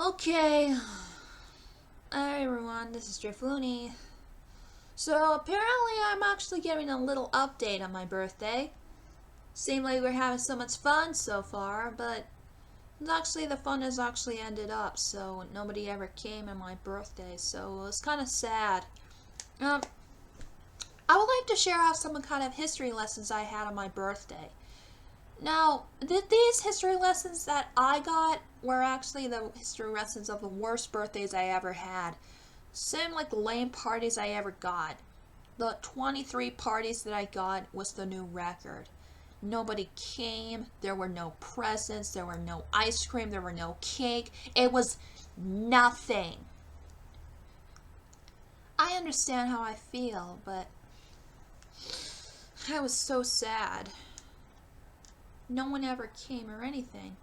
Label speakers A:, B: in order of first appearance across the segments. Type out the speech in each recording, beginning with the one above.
A: Okay, hi everyone, this is Driflooney. So apparently I'm actually getting a little update on my birthday. Seems like we're having so much fun so far, but actually the fun has actually ended up, so nobody ever came on my birthday, so it was kind of sad. Um, I would like to share out some kind of history lessons I had on my birthday. Now, these history lessons that I got were actually the history lessons of the worst birthdays I ever had. Same like the lame parties I ever got. The 23 parties that I got was the new record. Nobody came, there were no presents, there were no ice cream, there were no cake. It was nothing. I understand how I feel, but I was so sad. No one ever came or anything.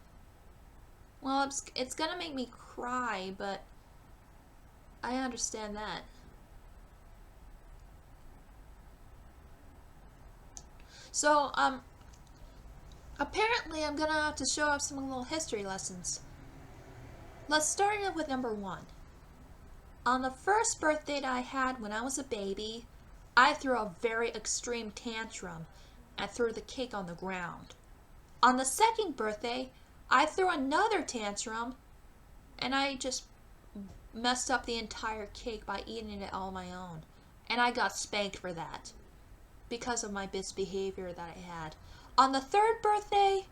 A: Well, it's gonna make me cry, but I understand that. So, apparently I'm gonna have to show up some little history lessons. Let's start with number one. On the first birthday that I had when I was a baby, I threw a very extreme tantrum and threw the cake on the ground. On the second birthday, I threw another tantrum and I just messed up the entire cake by eating it all on my own. And I got spanked for that because of my misbehavior that I had. On the third birthday,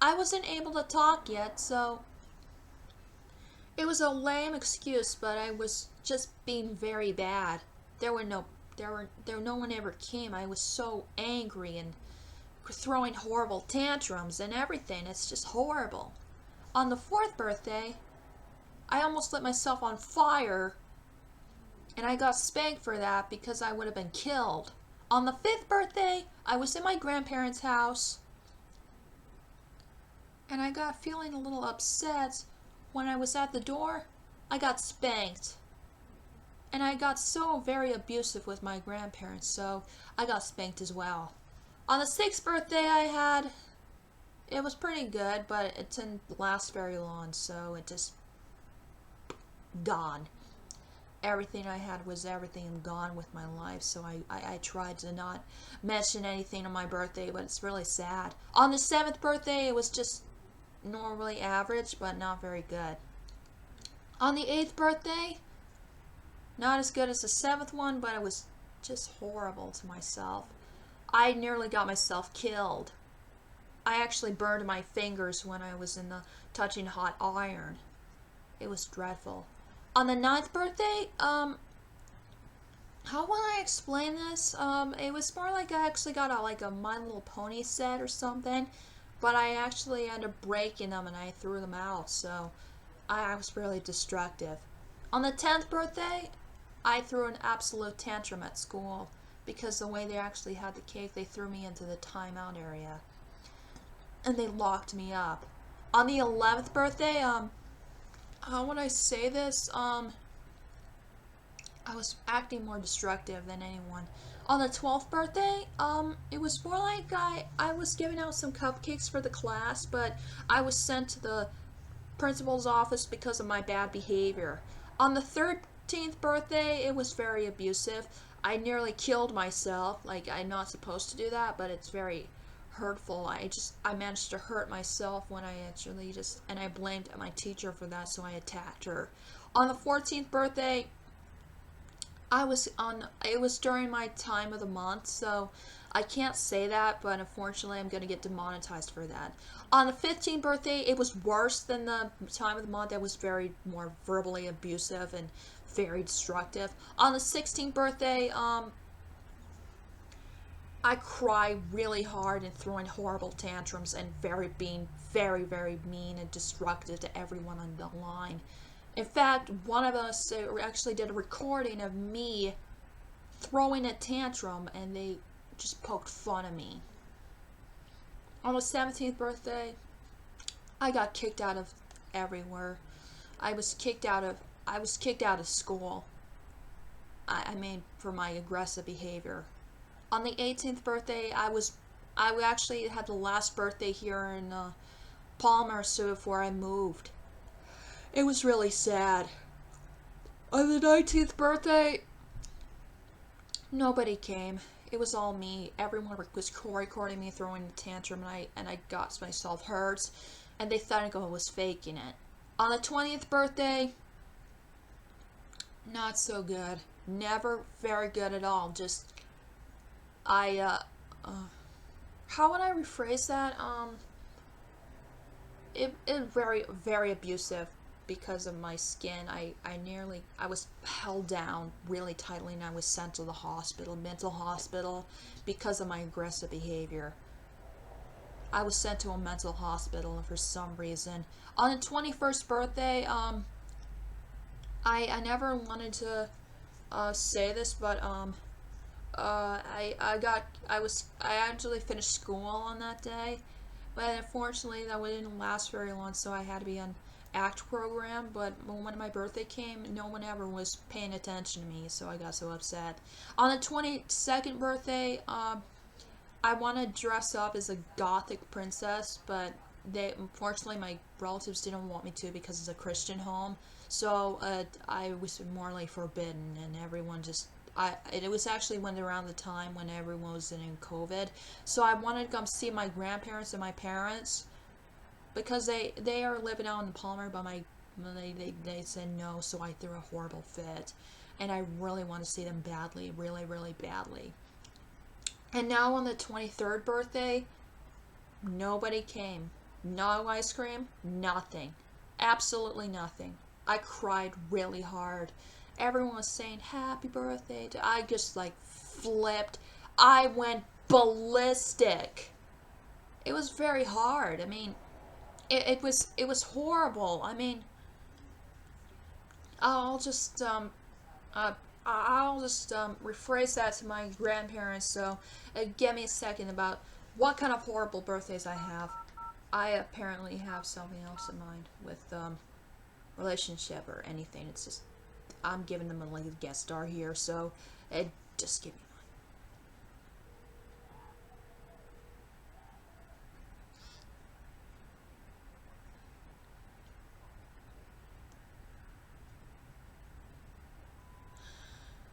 A: I wasn't able to talk yet, so it was a lame excuse, but I was just being very bad. No one ever came. I was so angry and throwing horrible tantrums and everything. It's just horrible. On the fourth birthday, I almost lit myself on fire, and I got spanked for that because I would have been killed. On the fifth birthday, I was in my grandparents' house, and I got feeling a little upset. When I was at the door, I got spanked. And I got so very abusive with my grandparents, so I got spanked as well. On the sixth birthday I had, it was pretty good, but it didn't last very long, so it just gone. Everything I had was everything gone with my life, so I tried to not mention anything on my birthday, but it's really sad. On the seventh birthday, it was just normally average, but not very good. On the eighth birthday, not as good as the seventh one, but it was just horrible to myself. I nearly got myself killed. I actually burned my fingers when I was in the touching hot iron. It was dreadful. On the ninth birthday, how will I explain this? It was more like I actually got a My Little Pony set or something, but I actually ended up breaking them and I threw them out, so I was really destructive. On the 10th birthday, I threw an absolute tantrum at school because the way they actually had the cake, they threw me into the timeout area and they locked me up. On the 11th birthday, how would I say this? I was acting more destructive than anyone. On the 12th birthday, it was more like I was giving out some cupcakes for the class, but I was sent to the principal's office because of my bad behavior. On the 13th birthday, it was very abusive. I nearly killed myself. Like, I'm not supposed to do that, but it's very hurtful. I managed to hurt myself when I actually and I blamed my teacher for that, so I attacked her. On the 14th birthday, it was during my time of the month, so I can't say that, but unfortunately I'm going to get demonetized for that. On the 15th birthday, it was worse than the time of the month. It was very more verbally abusive and very destructive. On the 16th birthday, I cried really hard and throwing horrible tantrums and being very, very mean and destructive to everyone on the line. In fact, one of us actually did a recording of me throwing a tantrum and they just poked fun at me. On the 17th birthday, I got kicked out of everywhere. I was kicked out of school. I mean, for my aggressive behavior. On the 18th birthday, I actually had the last birthday here in Palmer, so before I moved. It was really sad. On the 19th birthday, nobody came. It was all me. Everyone was recording me throwing a tantrum, and I got myself hurt, and they thought I was faking it. On the 20th birthday, not so good. Never very good at all. Just I how would I rephrase that? It very very abusive because of my skin. I was held down really tightly, and I was sent to the hospital, mental hospital, because of my aggressive behavior. I was sent to a mental hospital for some reason. On the 21st birthday, I never wanted to say this, but I actually finished school on that day, but unfortunately that didn't last very long, so I had to be on ACT program. But when my birthday came, no one ever was paying attention to me, so I got so upset. On the 22nd birthday, I want to dress up as a gothic princess, but unfortunately my relatives didn't want me to because it's a Christian home. So I was morally forbidden, and everyone just it was actually around the time when everyone was in COVID. So I wanted to come see my grandparents and my parents because they are living out in Palmer, but they said no, so I threw a horrible fit, and I really want to see them badly, really really badly. And now on the 23rd birthday, nobody came. No ice cream, nothing. Absolutely nothing. I cried really hard. Everyone was saying happy birthday. I just flipped. I went ballistic. It was very hard. I mean, it was horrible. I mean, I'll just rephrase that to my grandparents. So, give me a second about what kind of horrible birthdays I have. I apparently have something else in mind with relationship or anything. It's just I'm giving them a guest star here, so just give me.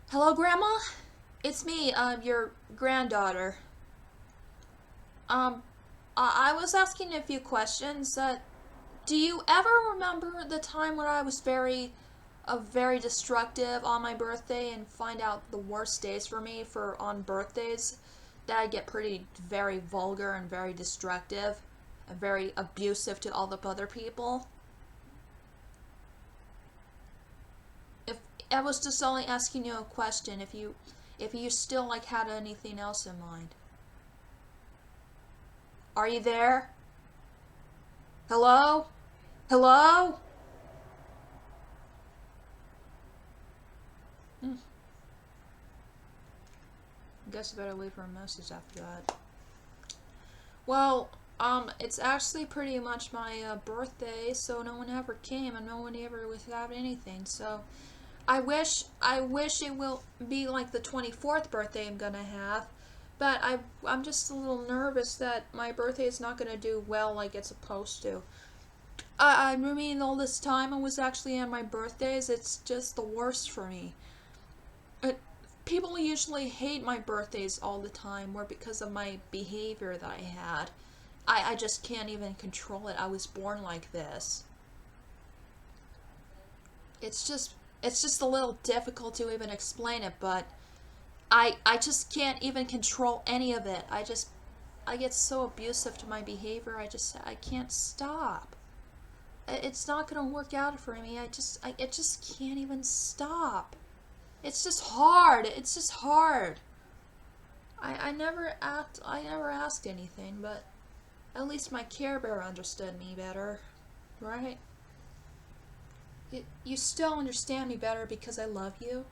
A: Hello, Grandma. It's me, your granddaughter. Um, I was asking a few questions. Do you ever remember the time when I was very destructive on my birthday, and find out the worst days for me for on birthdays, that I get very vulgar and very destructive and very abusive to all the other people? If I was just only asking you a question, if you still had anything else in mind. Are you there? Hello? Hello? Hmm. I guess I better leave her a message after that. Well, it's actually pretty much my birthday, so no one ever came, and no one ever was without anything. So I wish it will be like the 24th birthday I'm gonna have, but I'm just a little nervous that my birthday is not gonna do well like it's supposed to. I mean, all this time I was actually on my birthdays, it's just the worst for me. It, People usually hate my birthdays all the time, or because of my behavior that I had. I just can't even control it. I was born like this. It's just a little difficult to even explain it, but I just can't even control any of it. I get so abusive to my behavior. I can't stop. It's not gonna work out for me. It just can't even stop. It's just hard. It's just hard. I never asked anything, but at least my Care Bear understood me better, right? You still understand me better because I love you?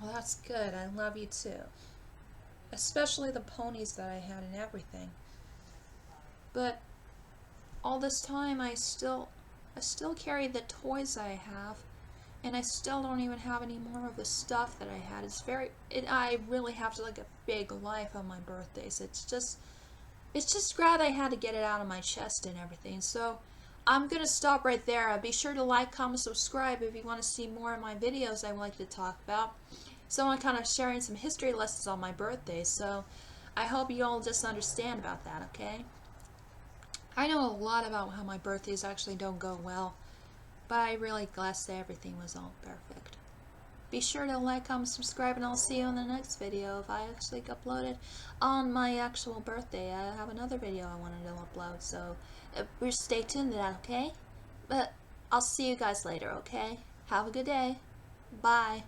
A: Well, that's good. I love you too. Especially the ponies that I had and everything. But all this time I still carry the toys I have, and I still don't even have any more of the stuff that I had. I really have a big life on my birthdays. It's just glad I had to get it out of my chest and everything. So I'm gonna stop right there. Be sure to like, comment, subscribe if you want to see more of my videos I like to talk about. So I'm kind of sharing some history lessons on my birthday, so I hope you all just understand about that, okay? I know a lot about how my birthdays actually don't go well, but I really glad to say everything was all perfect. Be sure to like, comment, subscribe, and I'll see you in the next video. If I actually upload it on my actual birthday, I have another video I wanted to upload, so stay tuned to that, okay? But I'll see you guys later, okay? Have a good day. Bye.